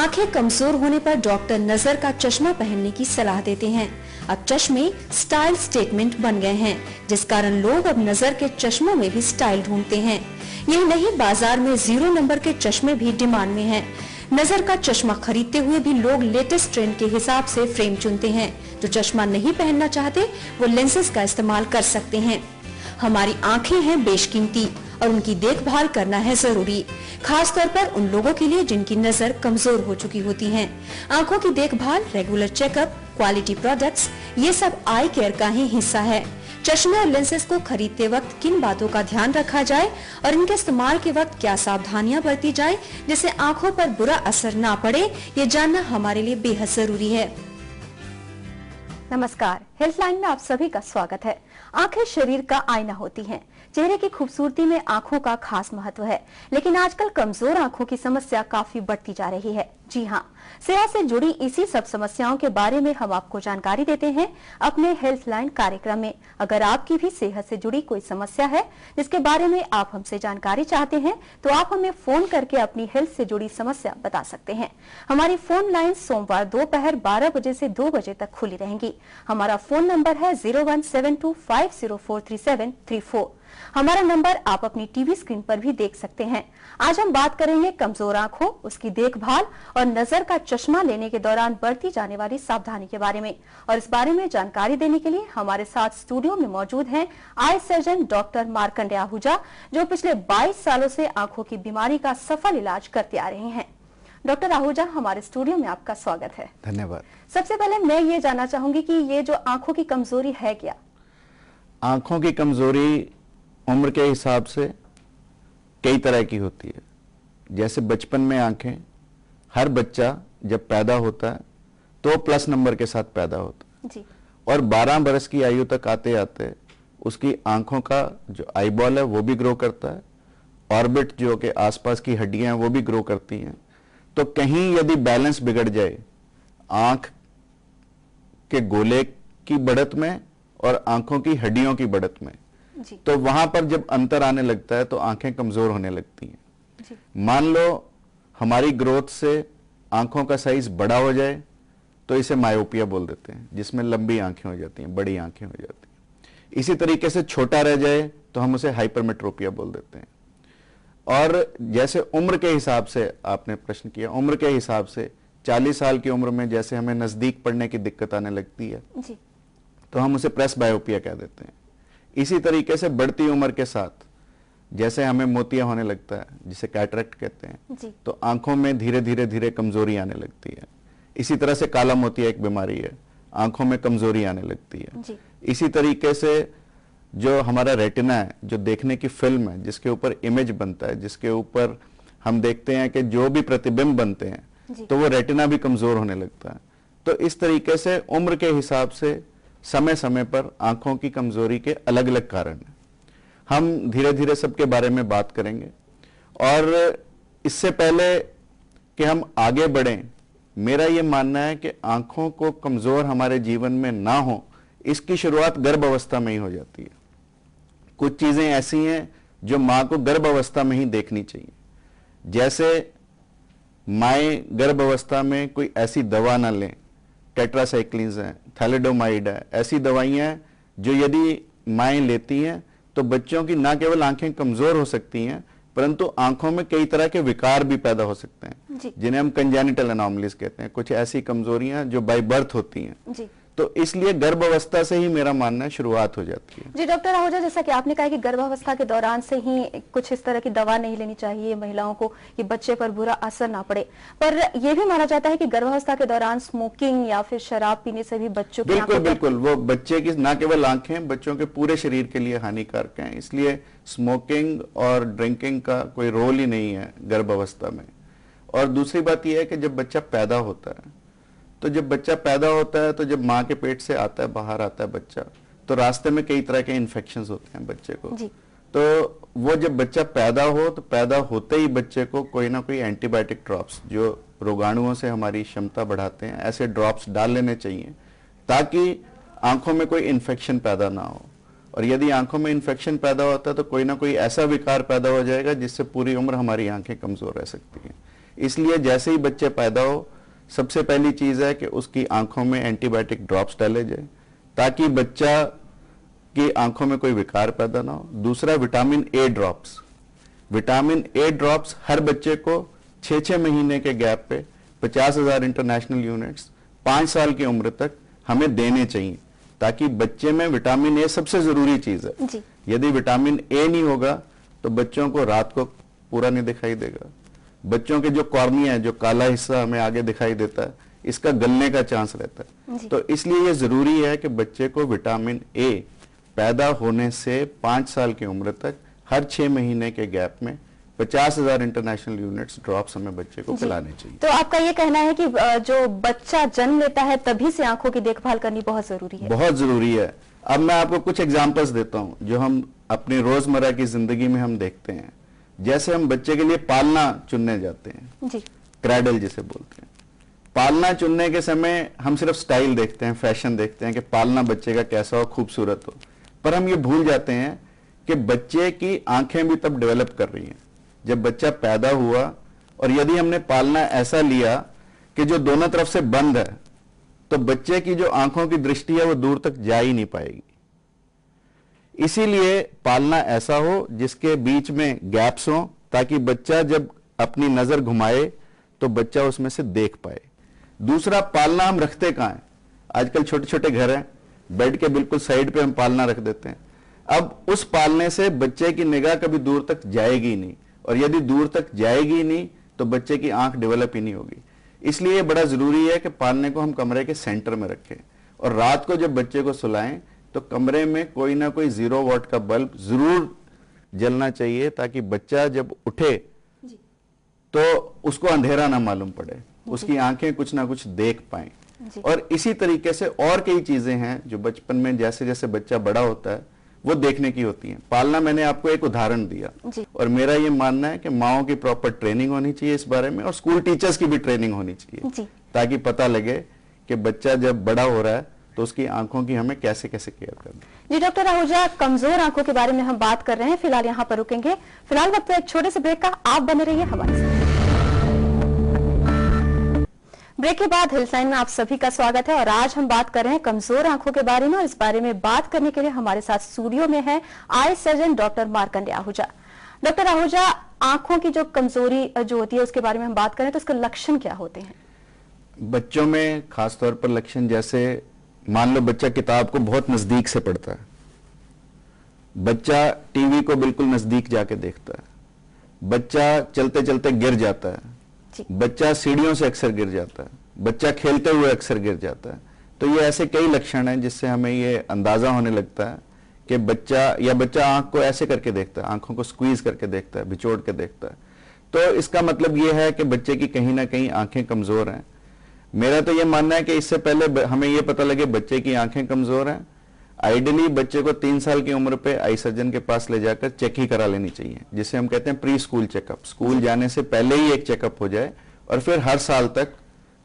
आंखें कमजोर होने पर डॉक्टर नजर का चश्मा पहनने की सलाह देते हैं। अब चश्मे स्टाइल स्टेटमेंट बन गए हैं, जिस कारण लोग अब नजर के चश्मों में भी स्टाइल ढूंढते हैं। यही नहीं, बाजार में 0 नंबर के चश्मे भी डिमांड में हैं। नजर का चश्मा खरीदते हुए भी लोग लेटेस्ट ट्रेंड के हिसाब से फ्रेम चुनते हैं। जो चश्मा नहीं पहनना चाहते वो लेंसेज का इस्तेमाल कर सकते हैं। हमारी आंखें हैं बेशकीमती और उनकी देखभाल करना है जरूरी, खास तौर पर उन लोगों के लिए जिनकी नजर कमजोर हो चुकी होती है। आंखों की देखभाल, रेगुलर चेकअप, क्वालिटी प्रोडक्ट्स, ये सब आई केयर का ही हिस्सा है। चश्मे और लेंसेज को खरीदते वक्त किन बातों का ध्यान रखा जाए और इनके इस्तेमाल के वक्त क्या सावधानियां बरती जाए जिससे आंखों पर बुरा असर ना पड़े, ये जानना हमारे लिए बेहद जरूरी है। नमस्कार, हेल्थलाइन में आप सभी का स्वागत है। आंखें शरीर का आईना होती हैं। चेहरे की खूबसूरती में आंखों का खास महत्व है, लेकिन आजकल कमजोर आंखों की समस्या काफी बढ़ती जा रही है। जी हाँ, सेहत से जुड़ी इसी सब समस्याओं के बारे में हम आपको जानकारी देते हैं अपने हेल्थलाइन कार्यक्रम में। अगर आपकी भी सेहत से जुड़ी कोई समस्या है जिसके बारे में आप हमसे जानकारी चाहते हैं, तो आप हमें फोन करके अपनी हेल्थ से जुड़ी समस्या बता सकते हैं। हमारी फोन लाइन सोमवार दोपहर 12 बजे से 2 बजे तक खुली रहेंगी। हमारा फोन नंबर है 0172504334। हमारा नंबर आप अपनी टीवी स्क्रीन पर भी देख सकते हैं। आज हम बात करेंगे कमजोर आंखों, उसकी देखभाल और नजर का चश्मा लेने के दौरान बरती जाने वाली सावधानी के बारे में। और इस बारे में जानकारी देने के लिए हमारे साथ स्टूडियो में मौजूद हैं eye surgeon doctor Markandey Ahuja, जो पिछले 22 सालों से आंखों की बीमारी का सफल इलाज करते आ रहे हैं। डॉक्टर आहूजा, हमारे स्टूडियो में आपका स्वागत है। धन्यवाद। सबसे पहले मैं ये जानना चाहूंगी कि ये जो आंखों की कमजोरी है क्या? आंखों की कमजोरी उम्र के हिसाब से कई तरह की होती है। जैसे बचपन में आंखें, हर बच्चा जब पैदा होता है तो प्लस नंबर के साथ पैदा होता है जी। और 12 बरस की आयु तक आते आते उसकी आंखों का जो आईबॉल है वो भी ग्रो करता है, ऑर्बिट जो के आसपास की हड्डियां हैं वो भी ग्रो करती हैं। तो कहीं यदि बैलेंस बिगड़ जाए आंख के गोले की बढ़त में और आंखों की हड्डियों की बढ़त में, तो वहां पर जब अंतर आने लगता है तो आंखें कमजोर होने लगती हैं। मान लो हमारी ग्रोथ से आंखों का साइज बड़ा हो जाए तो इसे मायोपिया बोल देते हैं, जिसमें लंबी आंखें हो जाती हैं, बड़ी आंखें हो जाती हैं। इसी तरीके से छोटा रह जाए तो हम उसे हाइपरमेट्रोपिया बोल देते हैं। और जैसे उम्र के हिसाब से आपने प्रश्न किया, उम्र के हिसाब से 40 साल की उम्र में जैसे हमें नजदीक पढ़ने की दिक्कत आने लगती है जी। तो हम उसे प्रेस बायोपिया कह देते हैं। इसी तरीके से बढ़ती उम्र के साथ जैसे हमें मोतिया होने लगता है, जिसे कैटरेक्ट कहते हैं, तो आंखों में धीरे धीरे धीरे कमजोरी आने लगती है। इसी तरह से काला मोतिया एक बीमारी है, आंखों में कमजोरी आने लगती है। इसी तरीके से जो हमारा रेटिना है, जो देखने की फिल्म है, जिसके ऊपर इमेज बनता है, जिसके ऊपर हम देखते हैं कि जो भी प्रतिबिंब बनते हैं, तो वो रेटिना भी कमजोर होने लगता है। तो इस तरीके से उम्र के हिसाब से समय समय पर आंखों की कमजोरी के अलग अलग कारण हैं। हम धीरे धीरे सबके बारे में बात करेंगे। और इससे पहले कि हम आगे बढ़ें, मेरा यह मानना है कि आंखों को कमजोर हमारे जीवन में ना हो, इसकी शुरुआत गर्भ अवस्था में ही हो जाती है। कुछ चीजें ऐसी हैं जो मां को गर्भ अवस्था में ही देखनी चाहिए। जैसे माएँ गर्भ अवस्था में कोई ऐसी दवा ना लें, टेट्रासाइक्लिन्स हैं, थैलिडोमाइड है, ऐसी दवाइयां हैं जो यदि माएँ लेती हैं तो बच्चों की ना केवल आंखें कमजोर हो सकती हैं, परंतु आंखों में कई तरह के विकार भी पैदा हो सकते हैं, जिन्हें हम कंजेनिटल एनोमलीज कहते हैं। कुछ ऐसी कमजोरियां जो बाय बर्थ होती हैं। तो इसलिए गर्भावस्था से ही मेरा मानना है शुरुआत हो जाती है। जी डॉक्टर आहूजा, जैसा कि आपने कहा कि गर्भावस्था के दौरान से ही कुछ इस तरह की दवा नहीं लेनी चाहिए महिलाओं को कि बच्चे पर बुरा असर ना पड़े, पर यह भी माना जाता है कि गर्भावस्था के दौरान स्मोकिंग या फिर शराब पीने से भी बच्चों की बिल्कुल वो बच्चे की ना केवल आंखें, बच्चों के पूरे शरीर के लिए हानिकारक हैं। इसलिए स्मोकिंग और ड्रिंकिंग का कोई रोल ही नहीं है गर्भावस्था में। और दूसरी बात यह है कि जब बच्चा पैदा होता है, तो जब बच्चा पैदा होता है, तो जब माँ के पेट से आता है, बाहर आता है बच्चा, तो रास्ते में कई तरह के इन्फेक्शंस होते हैं बच्चे को। तो वो जब बच्चा पैदा हो, तो पैदा होते ही बच्चे को कोई ना कोई एंटीबायोटिक ड्रॉप्स जो रोगाणुओं से हमारी क्षमता बढ़ाते हैं, ऐसे ड्रॉप्स डाल लेने चाहिए ताकि आंखों में कोई इन्फेक्शन पैदा ना हो। और यदि आंखों में इन्फेक्शन पैदा होता है तो कोई ना कोई ऐसा विकार पैदा हो जाएगा जिससे पूरी उम्र हमारी आंखें कमजोर रह सकती हैं। इसलिए जैसे ही बच्चे पैदा हो, सबसे पहली चीज है कि उसकी आंखों में एंटीबायोटिक ड्रॉप्स डाले जाए ताकि बच्चा की आंखों में कोई विकार पैदा ना हो। दूसरा, vitamin A drops. Vitamin A drops हर बच्चे को 6-6 महीने के गैप पे 50,000 इंटरनेशनल यूनिट्स 5 साल की उम्र तक हमें देने चाहिए, ताकि बच्चे में विटामिन ए सबसे जरूरी चीज है जी। यदि विटामिन ए नहीं होगा तो बच्चों को रात को पूरा नहीं दिखाई देगा। बच्चों के जो कॉर्निया है, जो काला हिस्सा हमें आगे दिखाई देता है, इसका गलने का चांस रहता है। तो इसलिए यह जरूरी है कि बच्चे को विटामिन ए पैदा होने से 5 साल की उम्र तक हर 6 महीने के गैप में 50,000 इंटरनेशनल यूनिट्स ड्रॉप्स हमें बच्चे को पिलाने चाहिए। तो आपका ये कहना है कि जो बच्चा जन्म लेता है तभी से आंखों की देखभाल करनी बहुत जरूरी है? बहुत जरूरी है। अब मैं आपको कुछ एग्जांपल्स देता हूं जो हम अपनी रोजमर्रा की जिंदगी में हम देखते हैं। जैसे हम बच्चे के लिए पालना चुनने जाते हैं जी। क्रैडल जिसे बोलते हैं। पालना चुनने के समय हम सिर्फ स्टाइल देखते हैं, फैशन देखते हैं कि पालना बच्चे का कैसा हो, खूबसूरत हो, पर हम ये भूल जाते हैं कि बच्चे की आंखें भी तब डेवलप कर रही हैं जब बच्चा पैदा हुआ। और यदि हमने पालना ऐसा लिया कि जो दोनों तरफ से बंद है, तो बच्चे की जो आंखों की दृष्टि है वो दूर तक जा ही नहीं पाएगी। इसीलिए पालना ऐसा हो जिसके बीच में गैप्स हो, ताकि बच्चा जब अपनी नजर घुमाए तो बच्चा उसमें से देख पाए। दूसरा, पालना हम रखते कहां है? आजकल छोटे छोटे घर हैं, बेड के बिल्कुल साइड पे हम पालना रख देते हैं। अब उस पालने से बच्चे की निगाह कभी दूर तक जाएगी नहीं, और यदि दूर तक जाएगी नहीं तो बच्चे की आंख डेवलप ही नहीं होगी। इसलिए बड़ा जरूरी है कि पालने को हम कमरे के सेंटर में रखें, और रात को जब बच्चे को सुलाएं तो कमरे में कोई ना कोई 0 वॉट का बल्ब जरूर जलना चाहिए, ताकि बच्चा जब उठे तो उसको अंधेरा ना मालूम पड़े, उसकी आंखें कुछ ना कुछ देख पाएं। और इसी तरीके से और कई चीजें हैं जो बचपन में जैसे जैसे बच्चा बड़ा होता है वो देखने की होती हैं। पालना मैंने आपको एक उदाहरण दिया, और मेरा ये मानना है कि माओ की प्रॉपर ट्रेनिंग होनी चाहिए इस बारे में, और स्कूल टीचर्स की भी ट्रेनिंग होनी चाहिए, ताकि पता लगे कि बच्चा जब बड़ा हो रहा है तो उसकी आंखों की हमें कैसे कैसे केयर करनी। जी डॉक्टर आहूजा, कमजोर आंखों के बारे में हम बात कर रहे हैं, फिलहाल यहाँ पर रुकेंगे। फिलहाल वक्त एक छोटे से ब्रेक का, आप बने रहिए हमारे साथ। ब्रेक के बाद हिलसाइन में आप सभी का स्वागत है, और आज हम बात कर रहे हैं कमजोर आंखों के बारे में। और इस बारे में बात करने के लिए हमारे साथ स्टूडियो में है eye surgeon doctor Markande Ahuja. Doctor Ahuja, आंखों की जो कमजोरी जो होती है उसके बारे में हम बात करें तो उसके लक्षण क्या होते हैं? बच्चों में खासतौर पर लक्षण, जैसे मान लो बच्चा किताब को बहुत नजदीक से पढ़ता है, बच्चा टीवी को बिल्कुल नजदीक जाके देखता है, बच्चा चलते चलते गिर जाता है, बच्चा सीढ़ियों से अक्सर गिर जाता है, बच्चा खेलते हुए अक्सर गिर जाता है। तो ये ऐसे कई लक्षण हैं जिससे हमें ये अंदाजा होने लगता है कि बच्चा आंख को ऐसे करके देखता है, आंखों को स्क्वीज करके देखता है, बिचोड़ के देखता है। तो इसका मतलब ये है कि बच्चे की कहीं ना कहीं आंखें कमजोर हैं। मेरा तो ये मानना है कि इससे पहले हमें ये पता लगे बच्चे की आंखें कमजोर हैं, आइडियली बच्चे को 3 साल की उम्र पे आई सर्जन के पास ले जाकर चेक ही करा लेनी चाहिए, जिसे हम कहते हैं प्री स्कूल चेकअप। स्कूल जाने से पहले ही एक चेकअप हो जाए, और फिर हर साल तक,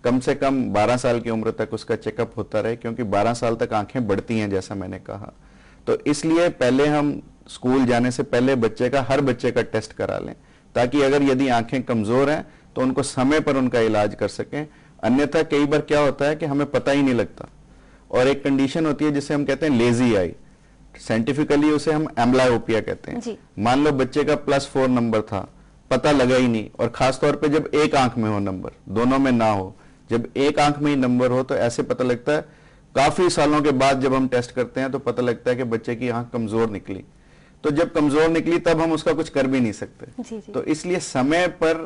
कम से कम 12 साल की उम्र तक उसका चेकअप होता रहे, क्योंकि 12 साल तक आंखें बढ़ती हैं जैसा मैंने कहा। तो इसलिए पहले हम स्कूल जाने से पहले हर बच्चे का टेस्ट करा लें, ताकि अगर यदि आंखें कमजोर हैं तो उनको समय पर उनका इलाज कर सकें। अन्यथा कई बार क्या होता है कि हमें पता ही नहीं लगता, और एक कंडीशन होती है जिसे हम कहते हैं लेजी आई, साइंटिफिकली उसे हम एम्ब्लायोपिया कहते हैं। मान लो बच्चे का +4 नंबर था, पता लगा ही नहीं, और खासतौर पे जब एक आंख में हो नंबर, दोनों में ना हो, जब एक आंख में ही नंबर हो तो ऐसे पता लगता है। काफी सालों के बाद जब हम टेस्ट करते हैं तो पता लगता है कि बच्चे की आंख कमजोर निकली। तो जब कमजोर निकली तब हम उसका कुछ कर भी नहीं सकते। तो इसलिए समय पर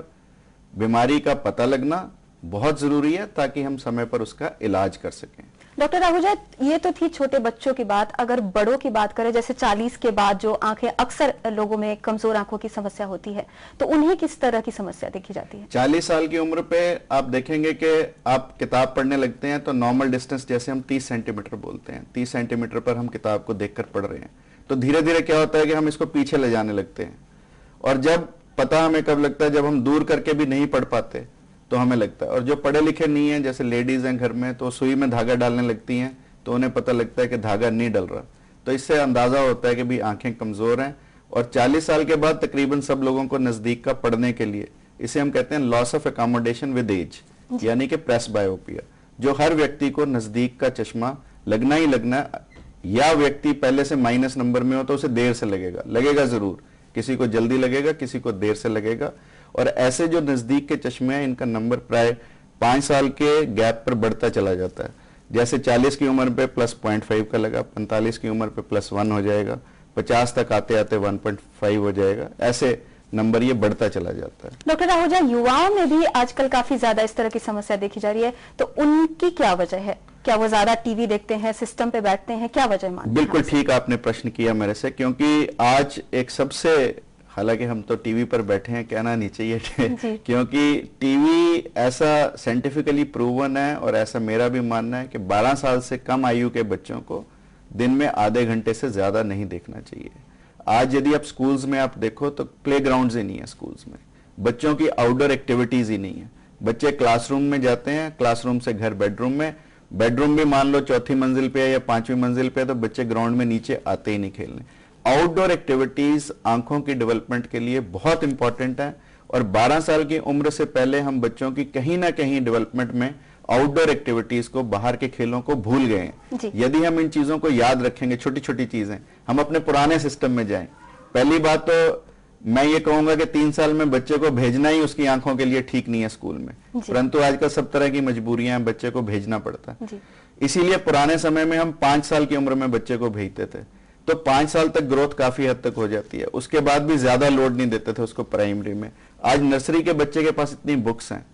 बीमारी का पता लगना बहुत जरूरी है, ताकि हम समय पर उसका इलाज कर सकें। डॉक्टर आहूजा, ये तो थी छोटे बच्चों की बात। अगर बड़ों की बात करें, जैसे 40 के बाद जो आंखें, अक्सर लोगों में कमजोर आंखों की समस्या होती है, तो उन्हें किस तरह की समस्या देखी जाती है? 40 साल की उम्र पे आप देखेंगे कि आप किताब पढ़ने लगते हैं तो नॉर्मल डिस्टेंस जैसे हम 30 सेंटीमीटर बोलते हैं, 30 सेंटीमीटर पर हम किताब को देखकर पढ़ रहे हैं। तो धीरे धीरे क्या होता है कि हम इसको पीछे ले जाने लगते हैं, और जब पता हमें कब लगता है, जब हम दूर करके भी नहीं पढ़ पाते तो हमें लगता है। और जो पढ़े लिखे नहीं है, जैसे लेडीज हैं घर में, तो सुई में धागा डालने लगती हैं तो उन्हें पता लगता है कि धागा नहीं डल रहा, तो इससे अंदाजा होता है कि भी आंखें कमजोर हैं। और 40 साल के बाद तकरीबन सब लोगों को नजदीक का पढ़ने के लिए इसे हम कहते हैं loss of accommodation with age, यानी कि प्रेस बायोपिया, जो हर व्यक्ति को नजदीक का चश्मा लगना ही लगना, या व्यक्ति पहले से माइनस नंबर में हो तो उसे देर से लगेगा जरूर, किसी को जल्दी लगेगा, किसी को देर से लगेगा। और ऐसे जो नजदीक के चश्मे हैं, इनका नंबर प्राय 5 साल के गैप पर बढ़ता चला जाता है। जैसे 40 की उम्र पे प्लस 0.5 का लगा, 45 की उम्र पे प्लस 1 हो जाएगा, 50 तक आते आते 1.5 हो जाएगा, ऐसे नंबर ये बढ़ता चला जाता है। डॉक्टर आहूजा, युवाओं में भी आजकल काफी ज्यादा इस तरह की समस्या देखी जा रही है, तो उनकी क्या वजह है? क्या वो ज्यादा टीवी देखते हैं, सिस्टम पे बैठते हैं, क्या वजह मानते हैं? बिल्कुल ठीक आपने प्रश्न किया मेरे से, क्योंकि आज एक सबसे, हालांकि हम तो टीवी पर बैठे हैं, कहना नहीं चाहिए क्योंकि टीवी ऐसा साइंटिफिकली प्रूवन है, और ऐसा मेरा भी मानना है कि 12 साल से कम आयु के बच्चों को दिन में आधे घंटे से ज्यादा नहीं देखना चाहिए। आज यदि आप स्कूल्स में आप देखो तो प्लेग्राउंड्स ही नहीं है स्कूल्स में, बच्चों की आउटडोर एक्टिविटीज ही नहीं है। बच्चे क्लासरूम में जाते हैं, क्लासरूम से घर बेडरूम में, बेडरूम भी मान लो 4थी मंजिल पे है या 5वीं मंजिल पे है, तो बच्चे ग्राउंड में नीचे आते ही नहीं खेलने। आउटडोर एक्टिविटीज आंखों की डेवलपमेंट के लिए बहुत इंपॉर्टेंट है, और 12 साल की उम्र से पहले हम बच्चों की कहीं ना कहीं डेवलपमेंट में आउटडोर एक्टिविटीज को, बाहर के खेलों को भूल गए हैं। यदि हम इन चीजों को याद रखेंगे, छोटी छोटी चीजें, हम अपने पुराने सिस्टम में जाएं। पहली बात तो मैं ये कहूंगा कि 3 साल में बच्चे को भेजना ही उसकी आंखों के लिए ठीक नहीं है स्कूल में, परंतु आजकल सब तरह की मजबूरियां हैं, बच्चे को भेजना पड़ता है। इसीलिए पुराने समय में हम 5 साल की उम्र में बच्चे को भेजते थे, तो 5 साल तक ग्रोथ काफी हद तक हो जाती है, उसके बाद भी ज्यादा लोड नहीं देते थे उसको प्राइमरी में। आज नर्सरी के बच्चे के पास इतनी बुक्स हैं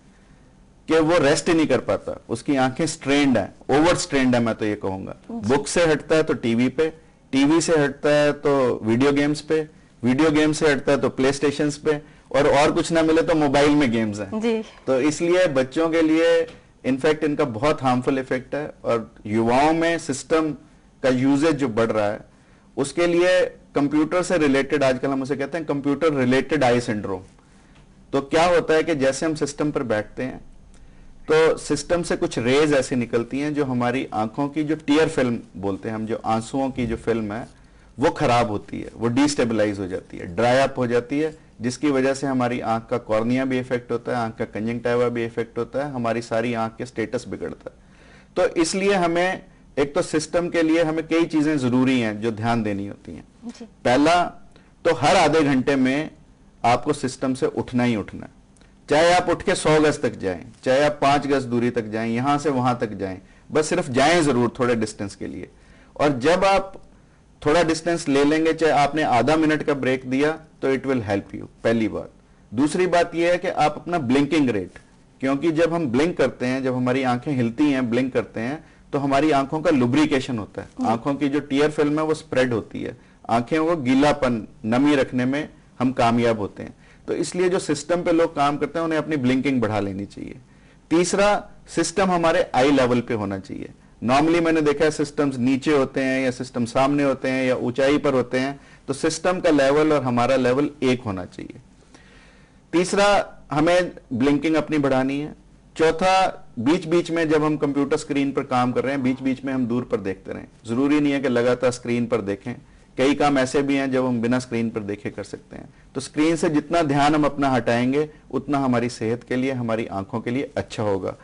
कि वो रेस्ट ही नहीं कर पाता, उसकी आंखें स्ट्रेन्ड है, ओवर स्ट्रेन्ड है, मैं तो ये कहूंगा। बुक से हटता है तो टीवी पे, टीवी से हटता है तो वीडियो गेम्स पे, वीडियो गेम से हटता है तो प्ले स्टेशन पे, और कुछ ना मिले तो मोबाइल में गेम्स हैं। तो इसलिए बच्चों के लिए इनफैक्ट इनका बहुत हार्मफुल इफेक्ट है, और युवाओं में सिस्टम का यूजेज जो बढ़ रहा है, उसके लिए कंप्यूटर से रिलेटेड, आजकल हम उसे कहते हैं कंप्यूटर रिलेटेड आई सिंड्रोम। तो क्या होता है कि जैसे हम सिस्टम पर बैठते हैं तो सिस्टम से कुछ रेज ऐसी निकलती हैं जो हमारी आंखों की, जो टीयर फिल्म बोलते हैं हम, जो आंसुओं की जो फिल्म है, वो खराब होती है, वो डिस्टेबलाइज हो जाती है, ड्राई अप हो जाती है, जिसकी वजह से हमारी आंख का कॉर्निया भी इफेक्ट होता है, आंख का कंजंक्टिवा भी इफेक्ट होता है, हमारी सारी आंख के स्टेटस बिगड़ता है। तो इसलिए हमें एक तो सिस्टम के लिए हमें कई चीजें जरूरी हैं जो ध्यान देनी होती हैं। पहला तो हर आधे घंटे में आपको सिस्टम से उठना ही उठना है, चाहे आप उठ के 100 गज तक जाएं, चाहे आप 5 गज दूरी तक जाएं, यहां से वहां तक जाएं, बस सिर्फ जाएं जरूर थोड़े डिस्टेंस के लिए। और जब आप थोड़ा डिस्टेंस ले लेंगे, चाहे आपने आधा मिनट का ब्रेक दिया, तो इट विल हेल्प यू, पहली बात। दूसरी बात यह है कि आप अपना ब्लिंकिंग रेट, क्योंकि जब हम ब्लिंक करते हैं, जब हमारी आंखें हिलती हैं, ब्लिंक करते हैं, तो हमारी आंखों का लुब्रिकेशन होता है, आंखों की जो टीयर फिल्म है वो स्प्रेड होती है, आंखें को गीलापन, नमी रखने में हम कामयाब होते हैं। तो इसलिए जो सिस्टम पे लोग काम करते हैं उन्हें अपनी ब्लिंकिंग बढ़ा लेनी चाहिए। तीसरा, सिस्टम हमारे आई लेवल पे होना चाहिए। नॉर्मली मैंने देखा है सिस्टम्स नीचे होते हैं, या सिस्टम सामने होते हैं, या ऊंचाई पर होते हैं, तो सिस्टम का लेवल और हमारा लेवल एक होना चाहिए। तीसरा, हमें ब्लिंकिंग अपनी बढ़ानी है। चौथा, बीच बीच में जब हम कंप्यूटर स्क्रीन पर काम कर रहे हैं, बीच बीच में हम दूर पर देखते रहें, जरूरी नहीं है कि लगातार स्क्रीन पर देखें, कई काम ऐसे भी हैं जब हम बिना स्क्रीन पर देखे कर सकते हैं। तो स्क्रीन से जितना ध्यान हम अपना हटाएंगे, उतना हमारी सेहत के लिए, हमारी आंखों के लिए अच्छा होगा।